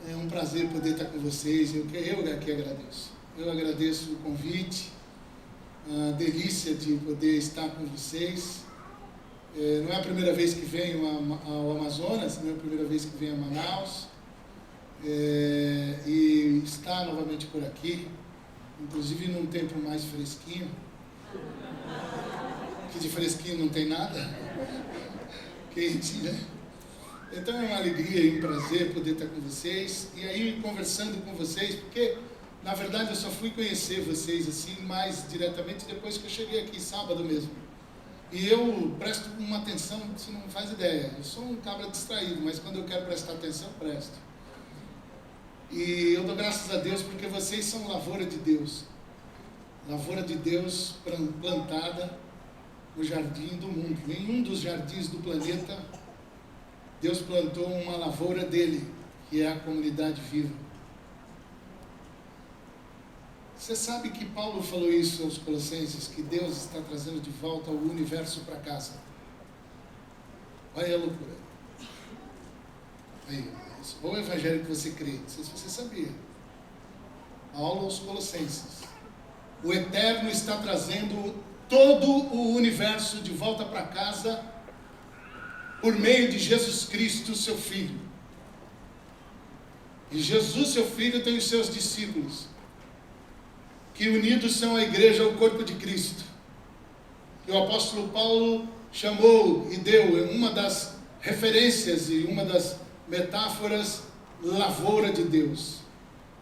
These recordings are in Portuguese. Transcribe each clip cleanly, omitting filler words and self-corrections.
É um prazer poder estar com vocês. Eu que agradeço. Eu agradeço o convite, a delícia de poder estar com vocês. Não é a primeira vez que venho ao Amazonas, não é a primeira vez que venho a Manaus. E estar novamente por aqui, inclusive num tempo mais fresquinho, que de fresquinho não tem nada, quente, né? Então é uma alegria e um prazer poder estar com vocês, e aí conversando com vocês, porque na verdade eu só fui conhecer vocês assim mais diretamente depois que eu cheguei aqui, sábado mesmo. E eu presto uma atenção, você não faz ideia, eu sou um cabra distraído, mas quando eu quero prestar atenção, presto. E eu dou graças a Deus porque vocês são lavoura de Deus plantada no jardim do mundo. Nenhum dos jardins do planeta Deus plantou uma lavoura dele, que é a comunidade viva. Você sabe que Paulo falou isso aos Colossenses, que Deus está trazendo de volta o universo para casa. Olha a loucura. Aí, ou o evangelho que você crê, não sei se você sabia. Paulo aos Colossenses. O Eterno está trazendo todo o universo de volta para casa por meio de Jesus Cristo, seu Filho. E Jesus, seu Filho, tem os seus discípulos, que unidos são a igreja, o corpo de Cristo. Que o apóstolo Paulo chamou e deu uma das referências e uma das metáforas, lavoura de Deus.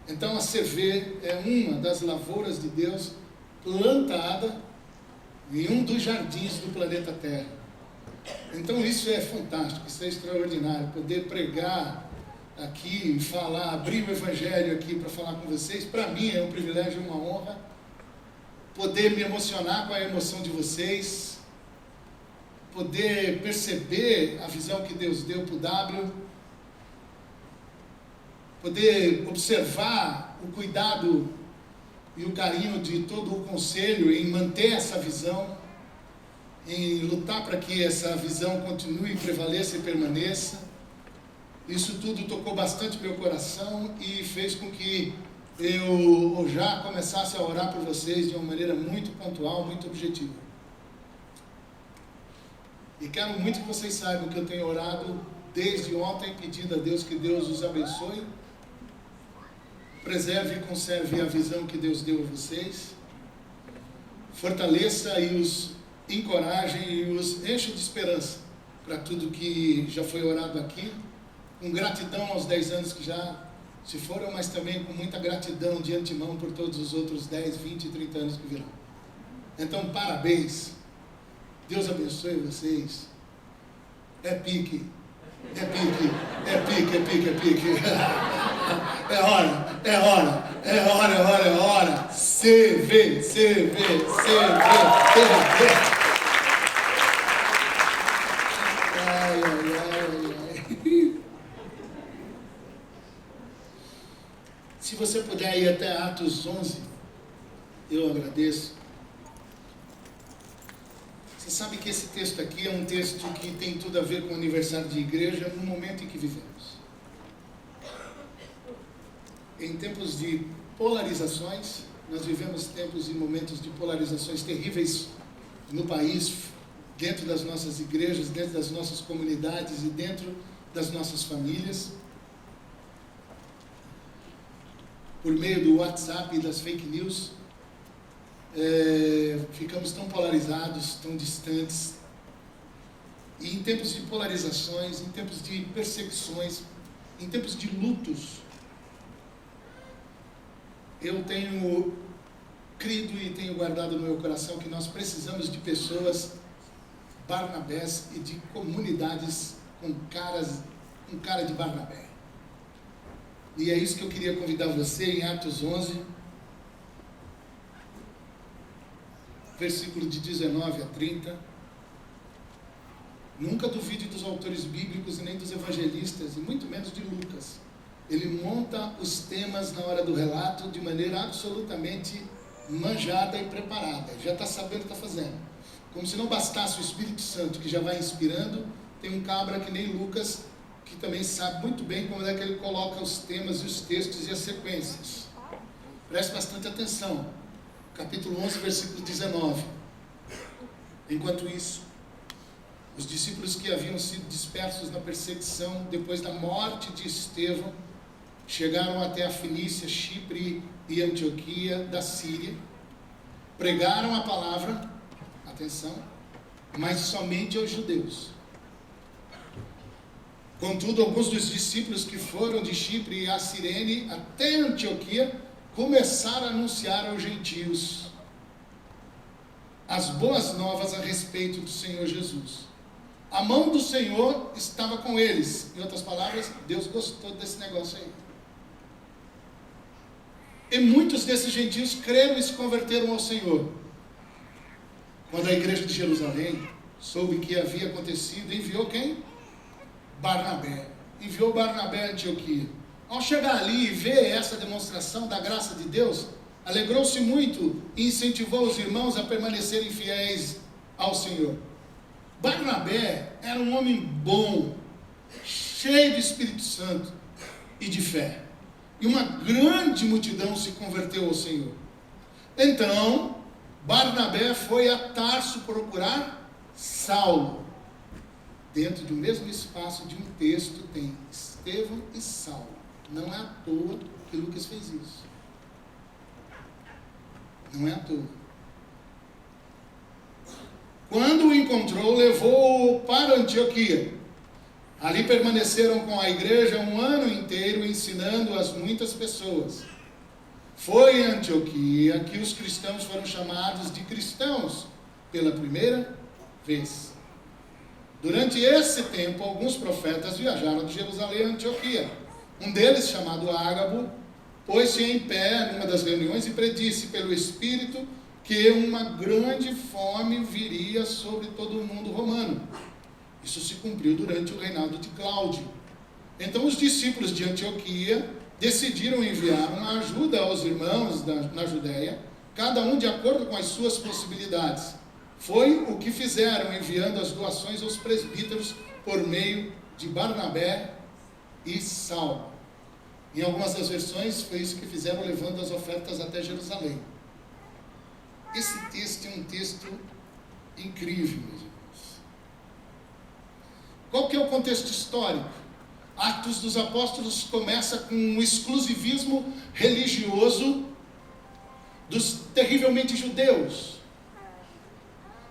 Então a CV é uma das lavouras de Deus plantada em um dos jardins do planeta Terra. Então isso é fantástico, isso é extraordinário, poder pregar aqui, falar, abrir o evangelho aqui para falar com vocês, para mim é um privilégio e uma honra, poder me emocionar com a emoção de vocês, poder perceber a visão que Deus deu para o W, poder observar o cuidado e o carinho de todo o conselho em manter essa visão, em lutar para que essa visão continue, prevaleça e permaneça. Isso tudo tocou bastante meu coração e fez com que eu já começasse a orar por vocês de uma maneira muito pontual, muito objetiva. E quero muito que vocês saibam que eu tenho orado desde ontem, pedindo a Deus que Deus os abençoe, preserve e conserve a visão que Deus deu a vocês, fortaleça e os encoraje e os enche de esperança para tudo que já foi orado aqui, com gratidão aos 10 anos que já se foram, mas também com muita gratidão de antemão por todos os outros 10, 20 e 30 anos que virão. Então, parabéns, Deus abençoe vocês, é pique, é pique, é pique, é pique, é pique, é hora, é hora, é hora, é hora, é hora, CV. Ai. Se você puder ir até Atos 11, eu agradeço. Você sabe que esse texto aqui é um texto que tem tudo a ver com o aniversário de igreja no momento em que vivemos. Em tempos de polarizações, nós vivemos tempos e momentos de polarizações terríveis no país, dentro das nossas igrejas, dentro das nossas comunidades e dentro das nossas famílias. Por meio do WhatsApp e das fake news, ficamos tão polarizados, tão distantes. E em tempos de polarizações, em tempos de perseguições, em tempos de lutos, eu tenho crido e tenho guardado no meu coração que nós precisamos de pessoas Barnabés e de comunidades com cara de Barnabé. E é isso que eu queria convidar você em Atos 11, versículo de 19 a 30. Nunca duvide dos autores bíblicos e nem dos evangelistas, e muito menos de Lucas. Ele monta os temas na hora do relato de maneira absolutamente manjada e preparada. Já está sabendo o que está fazendo. Como se não bastasse o Espírito Santo que já vai inspirando, tem um cabra que nem Lucas que também sabe muito bem como é que ele coloca os temas e os textos e as sequências. Preste bastante atenção. Capítulo 11, versículo 19. Enquanto isso, os discípulos que haviam sido dispersos na perseguição depois da morte de Estevão chegaram até a Fenícia, Chipre e Antioquia da Síria, pregaram a palavra, atenção, mas somente aos judeus. Contudo, alguns dos discípulos que foram de Chipre e a Cirene até Antioquia começaram a anunciar aos gentios as boas novas a respeito do Senhor Jesus. A mão do Senhor estava com eles. Em outras palavras, Deus gostou desse negócio aí. E muitos desses gentios creram e se converteram ao Senhor. Quando a igreja de Jerusalém soube que havia acontecido, enviou quem? Barnabé. Enviou Barnabé a Antioquia. Ao chegar ali e ver essa demonstração da graça de Deus, alegrou-se muito e incentivou os irmãos a permanecerem fiéis ao Senhor. Barnabé era um homem bom, cheio do Espírito Santo e de fé. E uma grande multidão se converteu ao Senhor. Então, Barnabé foi a Tarso procurar Saulo. Dentro do mesmo espaço de um texto tem Estevão e Saulo. Não é à toa que Lucas fez isso. Não é à toa. Quando o encontrou, levou-o para Antioquia. Ali permaneceram com a igreja um ano inteiro, ensinando as muitas pessoas. Foi em Antioquia que os cristãos foram chamados de cristãos pela primeira vez. Durante esse tempo, alguns profetas viajaram de Jerusalém a Antioquia. Um deles, chamado Ágabo, pôs-se em pé numa das reuniões e predisse pelo Espírito que uma grande fome viria sobre todo o mundo romano. Isso se cumpriu durante o reinado de Cláudio. Então os discípulos de Antioquia decidiram enviar uma ajuda aos irmãos na Judéia, cada um de acordo com as suas possibilidades. Foi o que fizeram, enviando as doações aos presbíteros por meio de Barnabé e Saulo. Em algumas das versões foi isso que fizeram, levando as ofertas até Jerusalém. Esse texto é um texto incrível, meus irmãos. Qual que é o contexto histórico? Atos dos Apóstolos começa com um exclusivismo religioso dos terrivelmente judeus,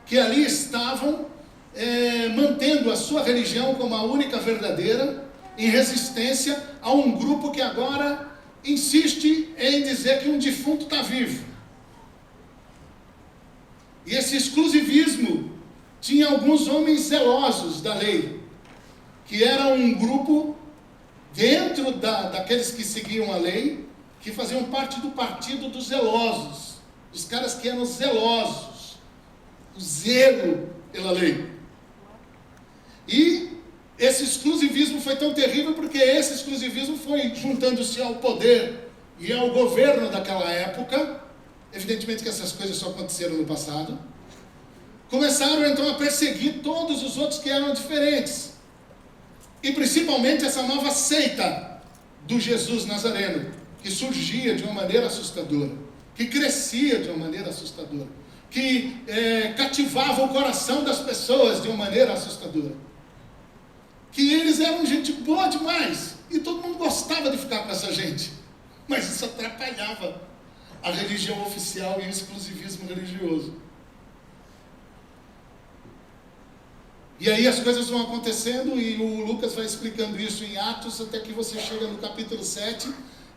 que ali estavam mantendo a sua religião como a única verdadeira, em resistência a um grupo que agora insiste em dizer que um defunto está vivo. E esse exclusivismo tinha alguns homens zelosos da lei, que era um grupo dentro daqueles que seguiam a lei, que faziam parte do partido dos zelosos, os caras que eram zelosos, o zelo pela lei. E esse exclusivismo foi tão terrível porque esse exclusivismo foi juntando-se ao poder e ao governo daquela época. Evidentemente que essas coisas só aconteceram no passado. Começaram então a perseguir todos os outros que eram diferentes. E principalmente essa nova seita do Jesus Nazareno, que surgia de uma maneira assustadora, que crescia de uma maneira assustadora, que cativava o coração das pessoas de uma maneira assustadora. Que eles eram gente boa demais, e todo mundo gostava de ficar com essa gente, mas isso atrapalhava a religião oficial e o exclusivismo religioso. E aí as coisas vão acontecendo, e o Lucas vai explicando isso em Atos, até que você chega no capítulo 7,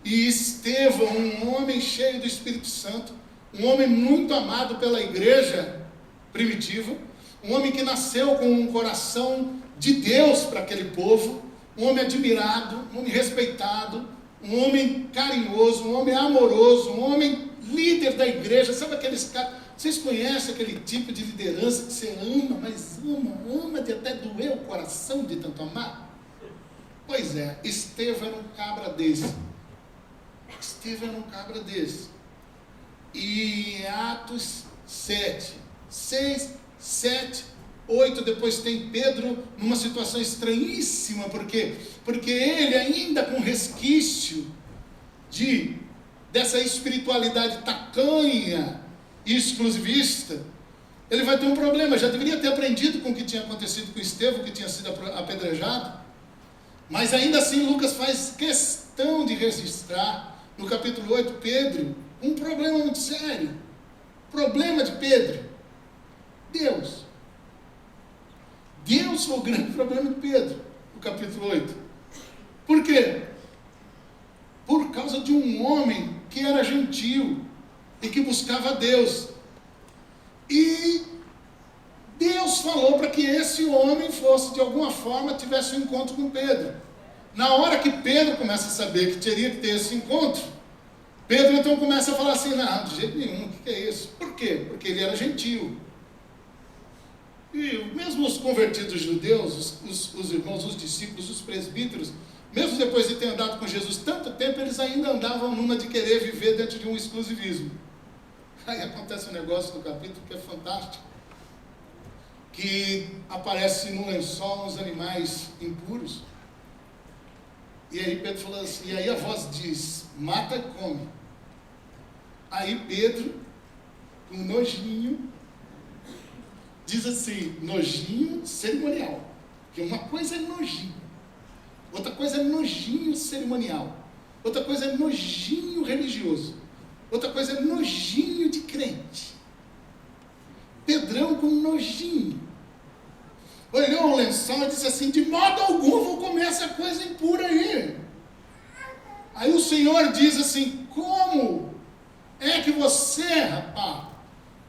e Estevão, um homem cheio do Espírito Santo, um homem muito amado pela igreja primitiva, um homem que nasceu com um coração de Deus para aquele povo, um homem admirado, um homem respeitado, um homem carinhoso, um homem amoroso, um homem líder da igreja. Sabe aqueles caras, vocês conhecem aquele tipo de liderança que você ama, mas ama de até doer o coração de tanto amar? Pois é, Estevão era um cabra desse. Estevão era um cabra desse. E em Atos 7, 6, 7, 8, depois tem Pedro numa situação estranhíssima, porque ele ainda com resquício dessa espiritualidade tacanha e exclusivista, ele vai ter um problema. Já deveria ter aprendido com o que tinha acontecido com Estevão, que tinha sido apedrejado, mas ainda assim Lucas faz questão de registrar no capítulo 8, Pedro, um problema muito sério. Problema de Pedro, Deus foi o grande problema de Pedro, no capítulo 8. Por quê? Por causa de um homem que era gentil e que buscava Deus. E Deus falou para que esse homem fosse, de alguma forma, tivesse um encontro com Pedro. Na hora que Pedro começa a saber que teria que ter esse encontro, Pedro então começa a falar assim: não, de jeito nenhum, o que é isso? Por quê? Porque ele era gentil. E mesmo os convertidos judeus, os irmãos, os discípulos, os presbíteros, mesmo depois de ter andado com Jesus tanto tempo, eles ainda andavam numa de querer viver dentro de um exclusivismo. Aí acontece um negócio no capítulo que é fantástico, que aparece no lençol uns animais impuros. E aí Pedro falou assim, e aí a voz diz: mata e come. Aí Pedro, com nojinho, diz assim, nojinho cerimonial, que uma coisa é nojinho, outra coisa é nojinho cerimonial, outra coisa é nojinho religioso, outra coisa é nojinho de crente. Pedrão com nojinho olhou o lençol e disse assim: de modo algum vou comer essa coisa impura aí. Aí o Senhor diz assim: como é que você, rapaz,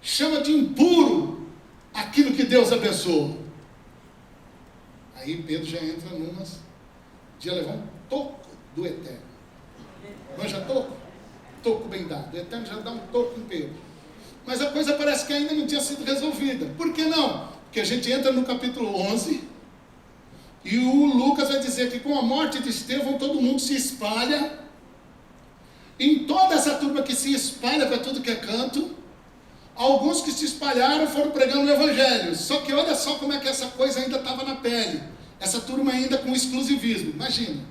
chama de impuro aquilo que Deus abençoou? Aí Pedro já entra numas de levar um toco do Eterno. Manja toco? Toco bem dado. O Eterno já dá um toco em Pedro. Mas a coisa parece que ainda não tinha sido resolvida. Por que não? Porque a gente entra no capítulo 11 e o Lucas vai dizer que com a morte de Estevão todo mundo se espalha. Em toda essa turma que se espalha para tudo que é canto, alguns que se espalharam foram pregando o Evangelho. Só que olha só como é que essa coisa ainda estava na pele. Essa turma ainda com exclusivismo. Imagina,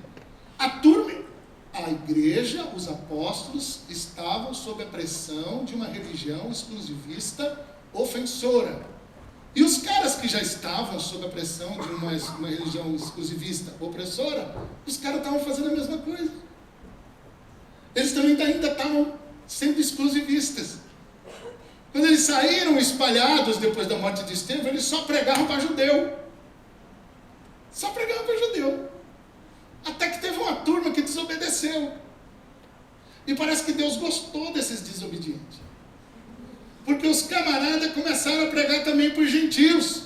a igreja, os apóstolos, estavam sob a pressão de uma religião exclusivista ofensora. E os caras que já estavam sob a pressão de uma religião exclusivista opressora, os caras estavam fazendo a mesma coisa. Eles também ainda estavam sendo exclusivistas. Quando eles saíram espalhados depois da morte de Estevão, eles só pregavam para judeu. Só pregavam para judeu. Até que teve uma turma que desobedeceu. E parece que Deus gostou desses desobedientes. Porque os camaradas começaram a pregar também para os gentios.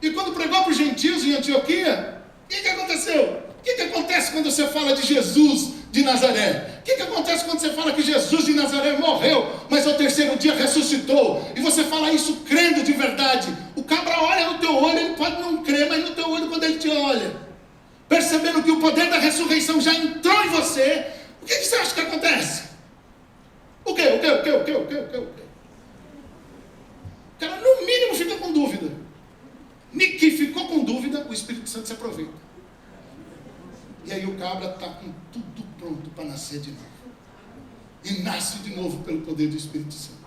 E quando pregou para os gentios em Antioquia, o que aconteceu? O que acontece quando você fala de Jesus de Nazaré? O que acontece quando você fala que Jesus de Nazaré morreu, mas ao terceiro dia ressuscitou? E você fala isso crendo de verdade. O cabra olha no teu olho, ele pode não crer, mas no teu olho quando ele te olha, percebendo que o poder da ressurreição já entrou em você, o que você acha que acontece? O quê? O cara no mínimo fica com dúvida. Que ficou com dúvida, o Espírito Santo se aproveita. E aí o cabra está com tudo pronto para nascer de novo. E nasce de novo pelo poder do Espírito Santo.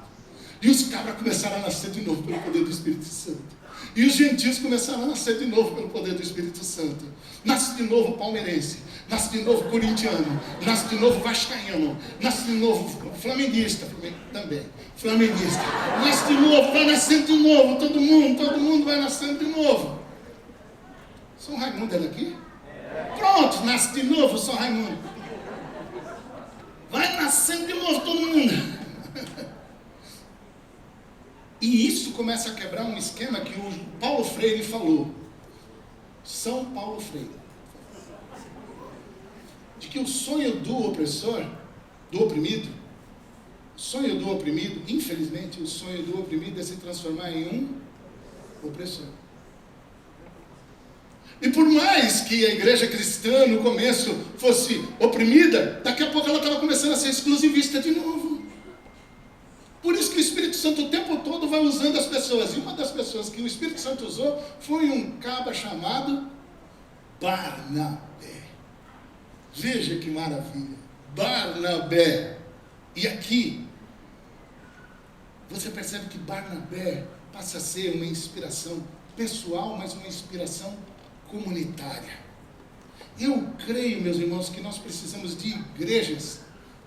E os cabras começaram a nascer de novo pelo poder do Espírito Santo. E os gentios começaram a nascer de novo pelo poder do Espírito Santo. Nasce de novo palmeirense, nasce de novo corintiano, nasce de novo vascaíno, nasce de novo flamenguista também, flamenguista. Nasce de novo, vai nascendo de novo, todo mundo vai nascendo de novo. São Raimundo é daqui? Pronto, nasce de novo São Raimundo. Vai nascendo de novo todo mundo. E isso começa a quebrar um esquema que o Paulo Freire falou. São Paulo Freire. De que o sonho do opressor, do oprimido, infelizmente, o sonho do oprimido é se transformar em um opressor. E por mais que a igreja cristã no começo fosse oprimida, daqui a pouco ela estava começando a ser exclusivista de novo. Por isso que o Espírito Santo o tempo todo vai usando as pessoas. E uma das pessoas que o Espírito Santo usou foi um caba chamado Barnabé. Veja que maravilha. Barnabé. E aqui, você percebe que Barnabé passa a ser uma inspiração pessoal, mas uma inspiração comunitária. Eu creio, meus irmãos, que nós precisamos de igrejas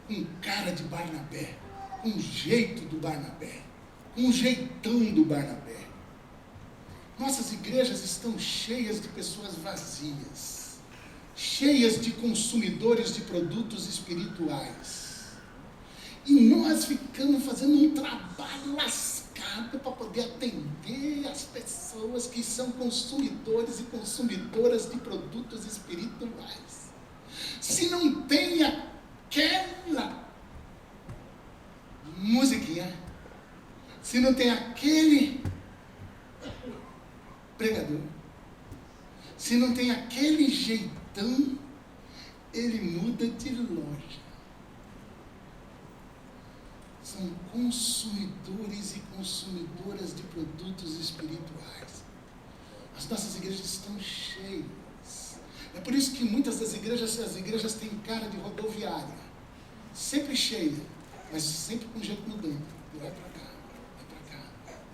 com cara de Barnabé, com jeito do Barnabé, com jeitão do Barnabé. Nossas igrejas estão cheias de pessoas vazias, cheias de consumidores de produtos espirituais. E nós ficamos fazendo um trabalho lascado para poder atender as pessoas que são consumidores e consumidoras de produtos espirituais. Se não tem aquela musiquinha, se não tem aquele pregador, se não tem aquele jeitão, ele muda de loja. São consumidores e consumidoras de produtos espirituais. As nossas igrejas estão cheias. É por isso que muitas das igrejas, as igrejas têm cara de rodoviária. Sempre cheia, mas sempre com jeito mudando. Vai para cá, vai para cá,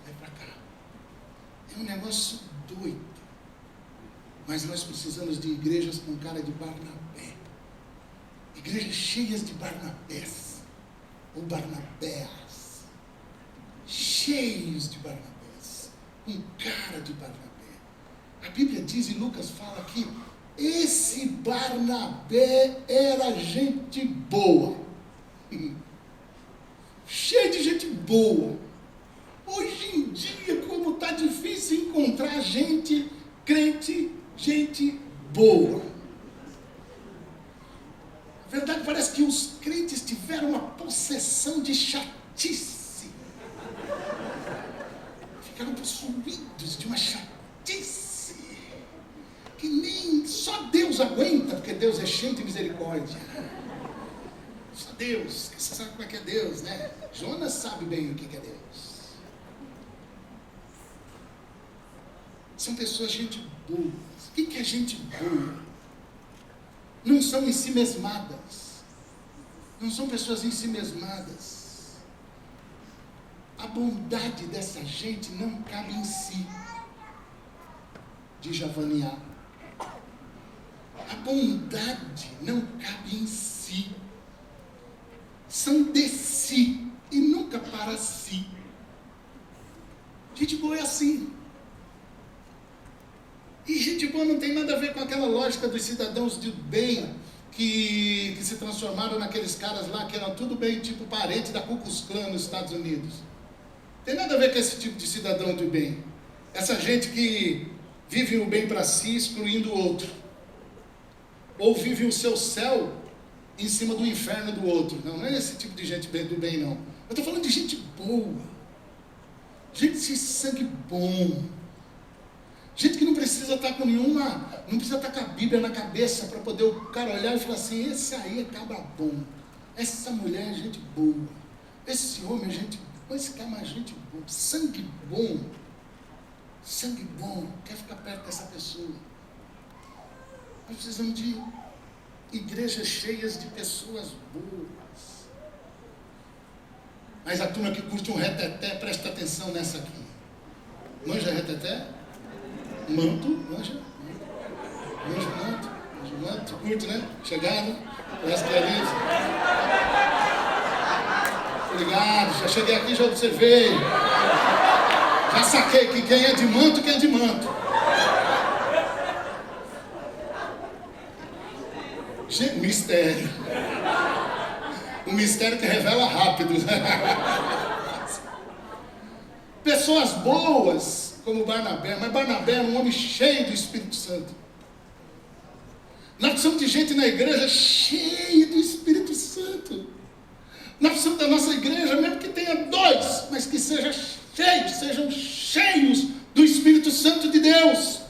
vai para cá. É um negócio doido. Mas nós precisamos de igrejas com cara de Barnabé. Igrejas cheias de Barnabés. Ou Barnabés, cheios de Barnabés, com cara de Barnabé. A Bíblia diz, e Lucas fala que esse Barnabé era gente boa, cheio de gente boa. Hoje em dia, como está difícil encontrar gente crente, gente boa. Na verdade, parece que os crentes tiveram uma possessão de chatice. Ficaram possuídos de uma chatice que nem só Deus aguenta, porque Deus é cheio de misericórdia. Só Deus, você sabe como é que é Deus, né? Jonas sabe bem o que é Deus. São pessoas, gente boa. O que é gente boa? Não são ensimesmadas. Não são pessoas ensimesmadas. A bondade dessa gente não cabe em si. De Javaniá. A bondade não cabe em si. São de si e nunca para si. Gente boa é assim. E gente boa não tem nada a ver com aquela lógica dos cidadãos de bem que se transformaram naqueles caras lá que eram tudo bem, tipo parente da Ku Klux Klan nos Estados Unidos. Tem nada a ver com esse tipo de cidadão de bem. Essa gente que vive o bem para si, excluindo o outro. Ou vive o seu céu em cima do inferno do outro. Não é esse tipo de gente do bem, não. Eu estou falando de gente boa. Gente de sangue bom. Gente que não precisa estar com nenhuma, não precisa estar com a Bíblia na cabeça para poder o cara olhar e falar assim, esse aí é cabra bom, essa mulher é gente boa, esse homem é gente boa, esse cara é gente boa, sangue bom, quer ficar perto dessa pessoa. Nós precisamos de igrejas cheias de pessoas boas. Mas a turma que curte um reteté, presta atenção nessa aqui. Manja reteté? Manto, manja manto, curto, né? Chegado, parece que é ali. Obrigado, já cheguei aqui, já observei. Já saquei que quem é de manto, quem é de manto. Mistério. Um mistério que revela rápido. Pessoas boas, como Barnabé, mas Barnabé é um homem cheio do Espírito Santo. Nós precisamos de gente na igreja cheia do Espírito Santo. Nós precisamos da nossa igreja, mesmo que tenha dois, mas que sejam cheios do Espírito Santo de Deus.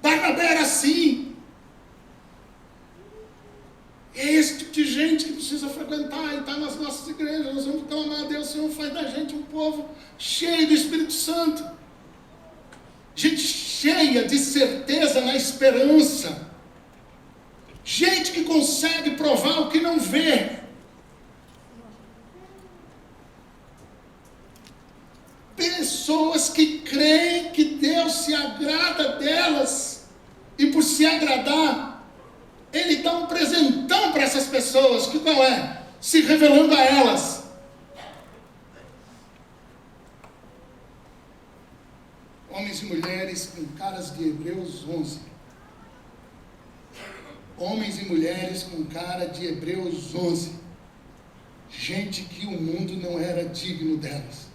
Barnabé era assim. É esse tipo de gente que precisa frequentar e estar nas nossas igrejas. Nós vamos clamar a Deus, Senhor, faz da gente um povo cheio do Espírito Santo. Gente cheia de certeza na esperança. Gente que consegue provar o que não vê. Pessoas que creem que Deus se agrada delas. E por se agradar, Ele dá um presentão para essas pessoas. Que qual é? Se revelando a elas. Homens e mulheres com caras de Hebreus 11. Homens e mulheres com cara de Hebreus 11. Gente que o mundo não era digno delas.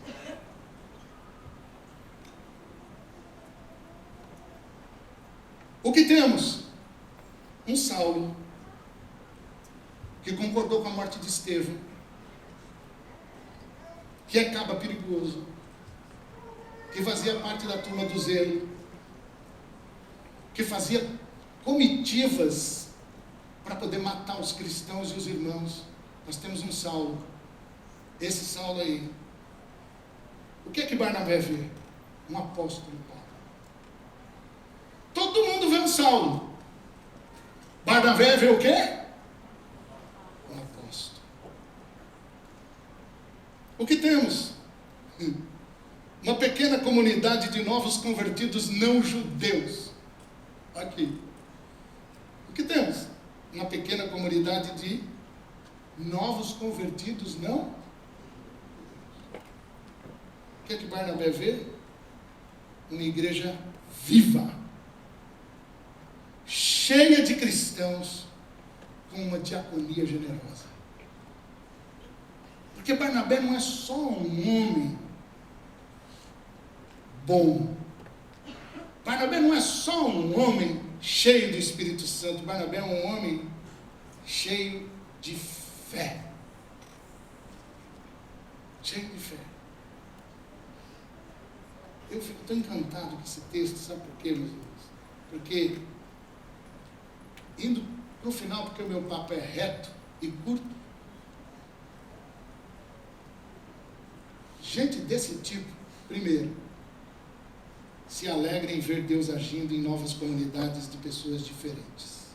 O que temos? Um Saulo, que concordou com a morte de Estevão, que acaba perigoso, que fazia parte da turma do zelo, que fazia comitivas para poder matar os cristãos e os irmãos. Nós temos um Saulo, esse Saulo aí. O que é que Barnabé vê? Um apóstolo Paulo. Todo mundo vê um Saulo. Barnabé vê o quê? Um apóstolo. O que temos? Uma pequena comunidade de novos convertidos não judeus. Aqui. O que temos? Uma pequena comunidade de novos convertidos não. O que é que Barnabé vê? Uma igreja viva, cheia de cristãos, com uma diaconia generosa. Porque Barnabé não é só um homem bom. Barnabé não é só um homem cheio do Espírito Santo. Barnabé é um homem cheio de fé. Cheio de fé. Eu fico tão encantado com esse texto, sabe por quê, meus irmãos? Porque, indo para o final, porque o meu papo é reto e curto, gente desse tipo, primeiro, se alegra em ver Deus agindo em novas comunidades de pessoas diferentes.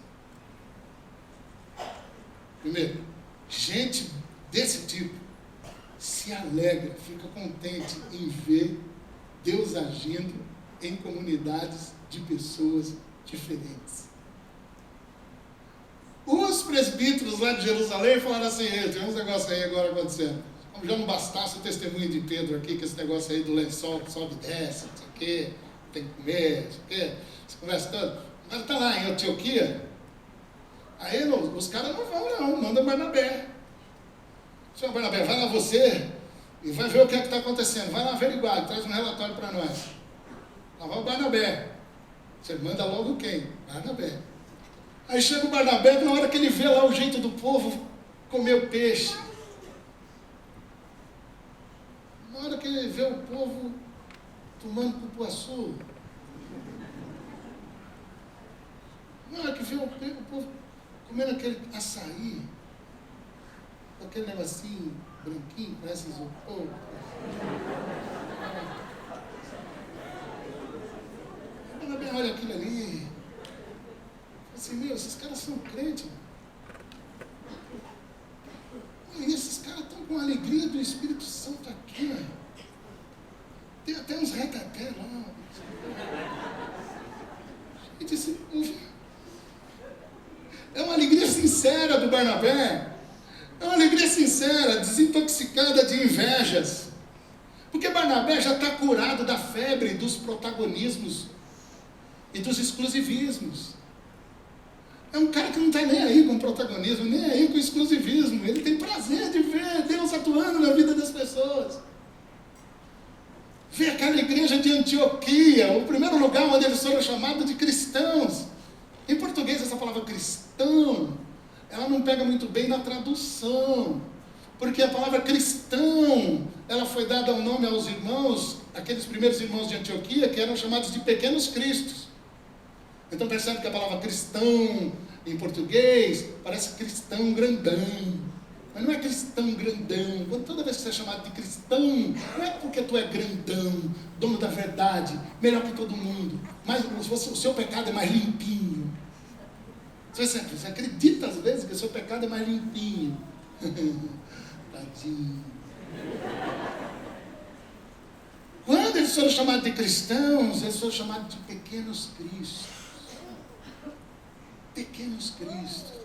Primeiro, gente desse tipo se alegra, fica contente em ver Deus agindo em comunidades de pessoas diferentes. Os presbíteros lá de Jerusalém falaram assim: tem uns negócios aí agora acontecendo. Como já não bastasse o testemunho de Pedro aqui, que esse negócio aí do lençol que sobe e desce, não sei o quê, tem que comer, não sei o quê, essa conversa toda. Mas está lá em Antioquia. Aí os caras não vão não, manda Barnabé. Senhor Barnabé, vai lá você e vai ver o que é que está acontecendo. Vai lá averiguar, traz um relatório para nós. Lá vai o Barnabé. Você manda logo quem? Barnabé. Aí chega o Barnabé, na hora que ele vê lá o jeito do povo comer o peixe. Na hora que ele vê o povo tomando cupuaçu. Na hora que vê o povo comendo aquele açaí, com aquele negocinho branquinho, parece isopor. O Barnabé olha aquilo ali. Assim, meu, esses caras são crentes. E esses caras estão com a alegria do Espírito Santo aqui, ó. Tem até uns recaté lá. E disse, é uma alegria sincera do Barnabé. É uma alegria sincera, desintoxicada de invejas. Porque Barnabé já está curado da febre dos protagonismos e dos exclusivismos. É um cara que não está nem aí com o protagonismo, nem aí com o exclusivismo. Ele tem prazer de ver Deus atuando na vida das pessoas. Ver aquela igreja de Antioquia, o primeiro lugar onde eles foram chamados de cristãos. Em português, essa palavra cristão, ela não pega muito bem na tradução. Porque a palavra cristão, ela foi dada um nome aos irmãos, aqueles primeiros irmãos de Antioquia, que eram chamados de pequenos cristos. Então percebe que a palavra cristão, em português, parece cristão. cristão grandão. Mas não é cristão grandão. Toda vez que você é chamado de cristão, não é porque tu é grandão, dono da verdade, melhor que todo mundo. Mas o seu pecado é mais limpinho. Você acredita às vezes que o seu pecado é mais limpinho. Tadinho. Quando eles foram chamados de cristãos, eles foram chamados de pequenos cristos. Pequenos cristos.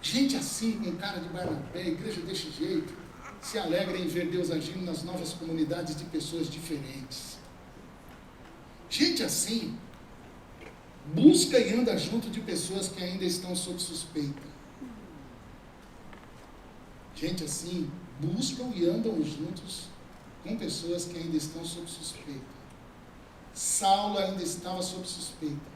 Gente assim, com cara de Barnabé, igreja desse jeito, se alegra em ver Deus agindo nas novas comunidades de pessoas diferentes. Gente assim, busca e anda junto de pessoas que ainda estão sob suspeita. Gente assim, buscam e andam juntos com pessoas que ainda estão sob suspeita. Saulo ainda estava sob suspeita.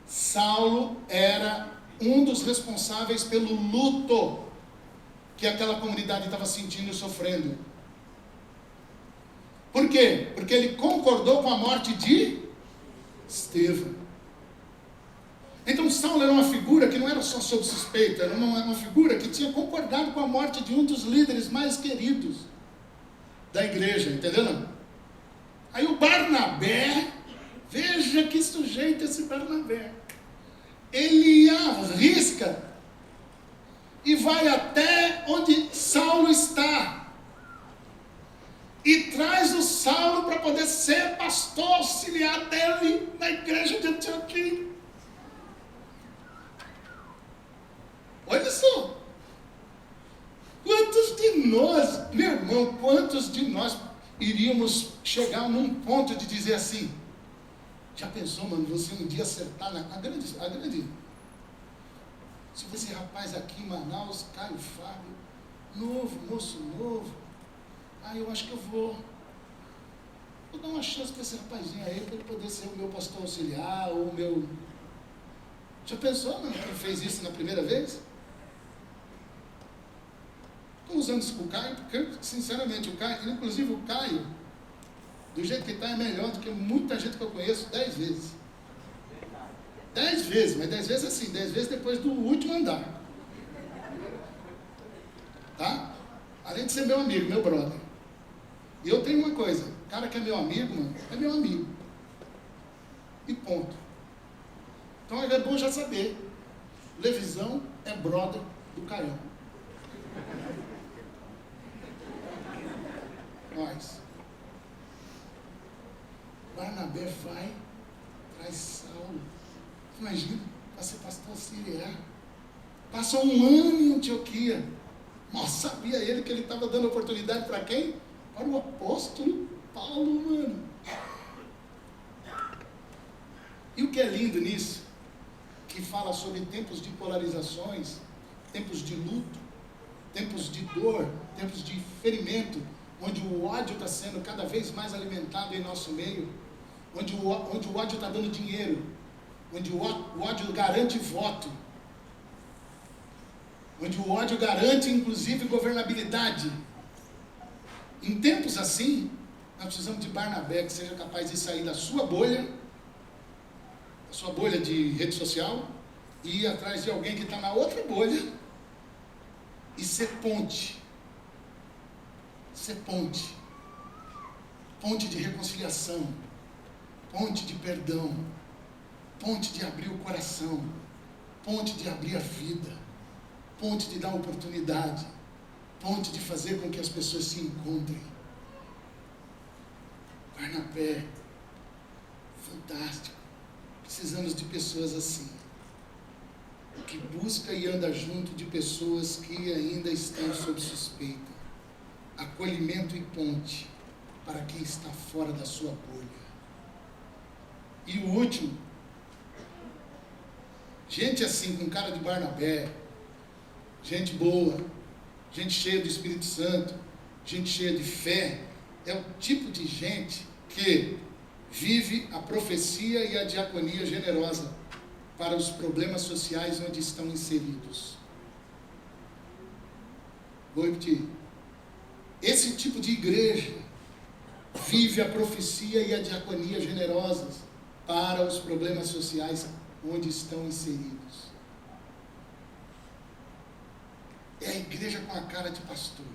Saulo era um dos responsáveis pelo luto que aquela comunidade estava sentindo e sofrendo. Por quê? Porque ele concordou com a morte de Estevão. Então Saulo era uma figura que não era só sob suspeita, era uma figura que tinha concordado com a morte de um dos líderes mais queridos da igreja, entendeu? Aí o Barnabé, veja que sujeito esse Barnabé. Ele arrisca e vai até onde Saulo está e traz o Saulo para poder ser pastor auxiliar dele na igreja de Antioquia. Olha só, quantos de nós, meu irmão, quantos de nós iríamos chegar num ponto de dizer assim, já pensou, mano, você um dia acertar a grande, se esse rapaz aqui em Manaus, Caio Fábio, novo, moço novo, eu acho que eu vou dar uma chance para esse rapazinho aí, para ele poder ser o meu pastor auxiliar, ou o meu... Já pensou, mano, que ele fez isso na primeira vez? Estou usando isso com o Caio, porque, sinceramente, o Caio, inclusive o Caio, do jeito que está, é melhor do que muita gente que eu conheço 10 vezes. 10 vezes, mas 10 vezes assim, 10 vezes depois do último andar. Tá? Além de ser meu amigo, meu brother. E eu tenho uma coisa, o cara que é meu amigo, mano, é meu amigo. E ponto. Então é bom já saber. Levisão é brother do Caião. Nós. Barnabé vai, traz Saulo. Imagina, para ser pastor auxiliar. Passou um ano em Antioquia. Mal sabia ele que ele estava dando oportunidade para quem? Para o apóstolo Paulo, mano. E o que é lindo nisso? Que fala sobre tempos de polarizações, tempos de luto, tempos de dor, tempos de ferimento, onde o ódio está sendo cada vez mais alimentado em nosso meio, onde o ódio está dando dinheiro, onde o ódio garante voto, onde o ódio garante inclusive governabilidade. Em tempos assim, nós precisamos de Barnabé que seja capaz de sair da sua bolha de rede social, e ir atrás de alguém que está na outra bolha e ser ponte. Ser ponte. Ponte de reconciliação. Ponte de perdão. Ponte de abrir o coração. Ponte de abrir a vida. Ponte de dar oportunidade. Ponte de fazer com que as pessoas se encontrem. Barnabé. Fantástico. Precisamos de pessoas assim, que busca e anda junto de pessoas que ainda estão sob suspeita. Acolhimento e ponte para quem está fora da sua bolha. E o último, gente assim, com cara de Barnabé, gente boa, gente cheia do Espírito Santo, gente cheia de fé, é o tipo de gente que vive a profecia e a diaconia generosa para os problemas sociais onde estão inseridos. Vou repetir. Esse tipo de igreja vive a profecia e a diaconia generosas para os problemas sociais onde estão inseridos. É a igreja com a cara de pastor.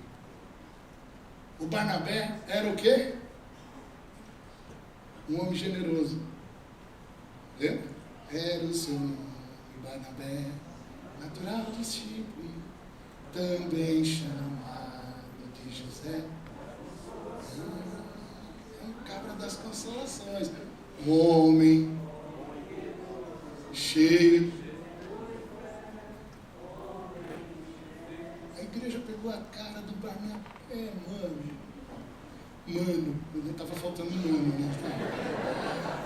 O Barnabé era o quê? Um homem generoso. Lembra? Era o seu nome, Barnabé, natural de Chipre, também chamado de José. É um cabra das consolações. Homem cheio. A igreja pegou a cara do Barnabé, mano, não estava faltando mano, né?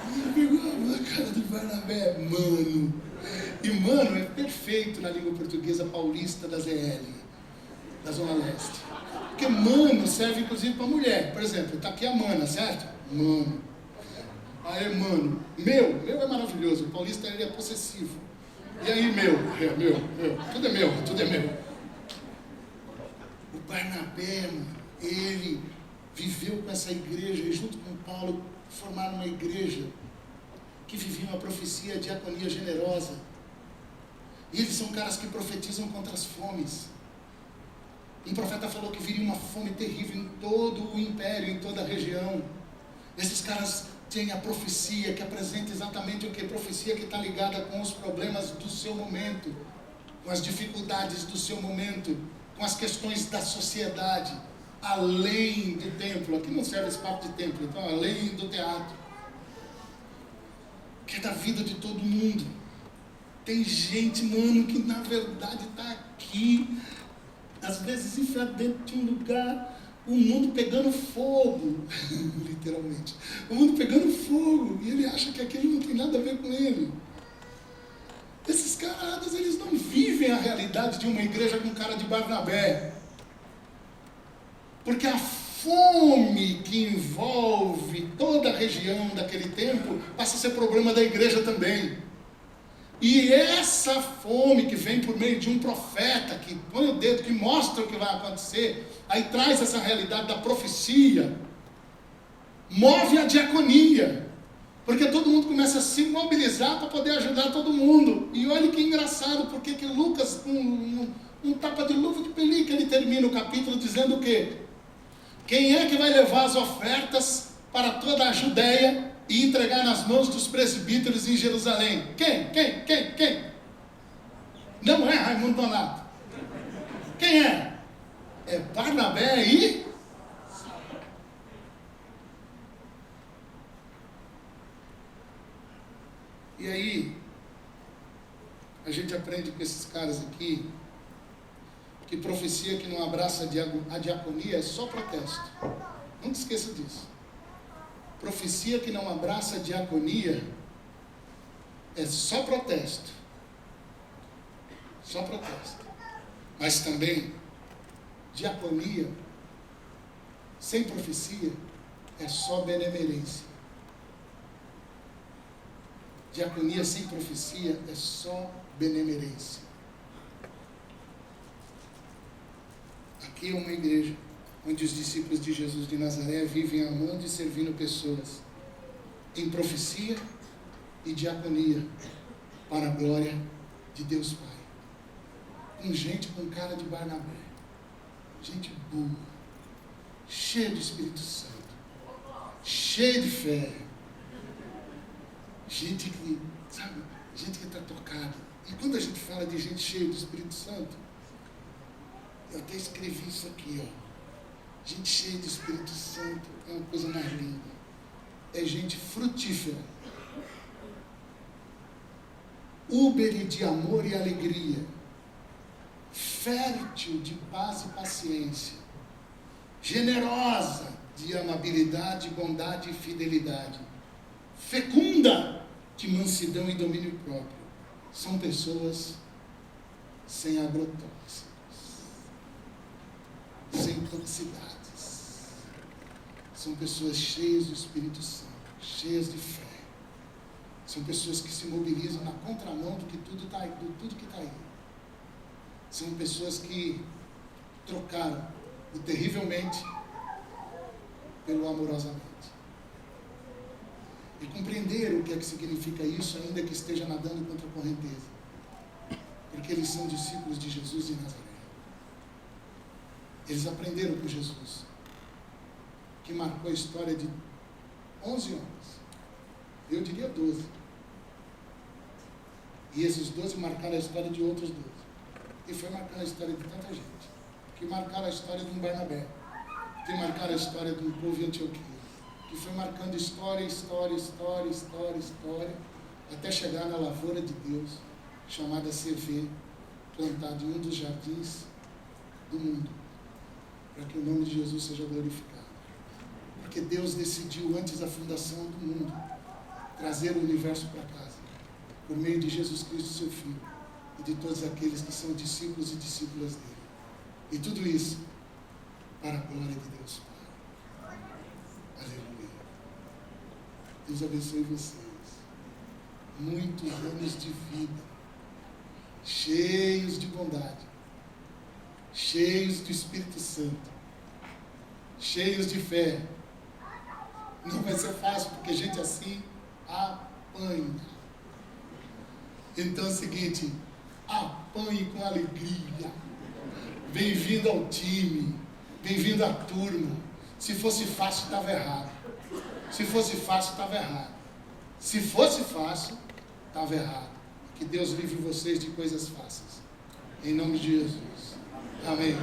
E pegou a cara do Barnabé, mano. E mano é perfeito na língua portuguesa paulista da ZL, da Zona Leste. Porque mano serve inclusive para mulher. Por exemplo, está aqui a mana, certo? Mano. Aí, mano. Meu é maravilhoso. O paulista ele é possessivo. E aí, meu. Tudo é meu. O Barnabé, mano, ele viveu com essa igreja e junto com Paulo formaram uma igreja que vivia uma profecia, diaconia generosa. E eles são caras que profetizam contra as fomes. Um profeta falou que viria uma fome terrível em todo o império, em toda a região. Esses caras têm a profecia que apresenta exatamente o que? Profecia que está ligada com os problemas do seu momento, com as dificuldades do seu momento, com as questões da sociedade, além do templo. Aqui não serve esse papo de templo, então além do teatro, que é da vida de todo mundo. Tem gente, mano, que na verdade está aqui, às vezes enfiado dentro de um lugar, o mundo pegando fogo, literalmente, o mundo pegando fogo, e ele acha que aquilo não tem nada a ver com ele. Esses camaradas, eles não vivem a realidade de uma igreja com cara de Barnabé. Porque a fome que envolve toda a região daquele tempo passa a ser problema da igreja também. E essa fome que vem por meio de um profeta que põe o dedo, que mostra o que vai acontecer, aí traz essa realidade da profecia, move a diaconia. Porque todo mundo começa a se mobilizar para poder ajudar todo mundo. E olha que engraçado, porque que Lucas, um tapa de luva de pelica, ele termina o capítulo dizendo o quê? Quem é que vai levar as ofertas para toda a Judéia e entregar nas mãos dos presbíteros em Jerusalém? Quem? Não é Raimundo Donato. Quem é? É Barnabé e... E aí, a gente aprende com esses caras aqui, que profecia que não abraça a diaconia é só protesto. Não te esqueça disso. Profecia que não abraça a diaconia é só protesto. Só protesto. Mas também, diaconia sem profecia é só benemerência. Diaconia sem profecia é só benemerência. Aqui é uma igreja onde os discípulos de Jesus de Nazaré vivem amando e servindo pessoas em profecia e diaconia para a glória de Deus Pai. Com gente com cara de Barnabé, gente boa, cheia do Espírito Santo, cheia de fé. Gente que, sabe, gente que está tocada. E quando a gente fala de gente cheia do Espírito Santo, eu até escrevi isso aqui, ó. Gente cheia do Espírito Santo é uma coisa mais linda. É gente frutífera. Úbere de amor e alegria. Fértil de paz e paciência. Generosa de amabilidade, bondade e fidelidade. Fecunda de mansidão e domínio próprio. São pessoas sem agrotóxicos, sem toxicidades. São pessoas cheias do Espírito Santo, cheias de fé. São pessoas que se mobilizam na contramão do que tudo está aí. São pessoas que trocaram o terrivelmente pelo amorosamente. e compreenderam o que é que significa isso, ainda que esteja nadando contra a correnteza. Porque eles são discípulos de Jesus de Nazaré. Eles aprenderam com Jesus, que marcou a história de 11 homens. Eu diria 12. E esses 12 marcaram a história de outros 12. E foi marcando a história de tanta gente. Que marcaram a história de um Barnabé. Que marcaram a história de um povo de Antioquia. Que foi marcando história, até chegar na lavoura de Deus, chamada CV, plantada em um dos jardins do mundo, para que o nome de Jesus seja glorificado. Porque Deus decidiu, antes da fundação do mundo, trazer o universo para casa, por meio de Jesus Cristo, seu Filho, e de todos aqueles que são discípulos e discípulas dele. E tudo isso para a glória de Deus Pai. Aleluia. Deus abençoe vocês. Muitos anos de vida, cheios de bondade, cheios do Espírito Santo, cheios de fé. Não vai ser fácil, porque gente assim apanha. Então é o seguinte, apanhe com alegria. Bem-vindo ao time, bem-vindo à turma. Se fosse fácil, estava errado. Se fosse fácil, estava errado. Se fosse fácil, estava errado. Que Deus livre vocês de coisas fáceis. Em nome de Jesus. Amém.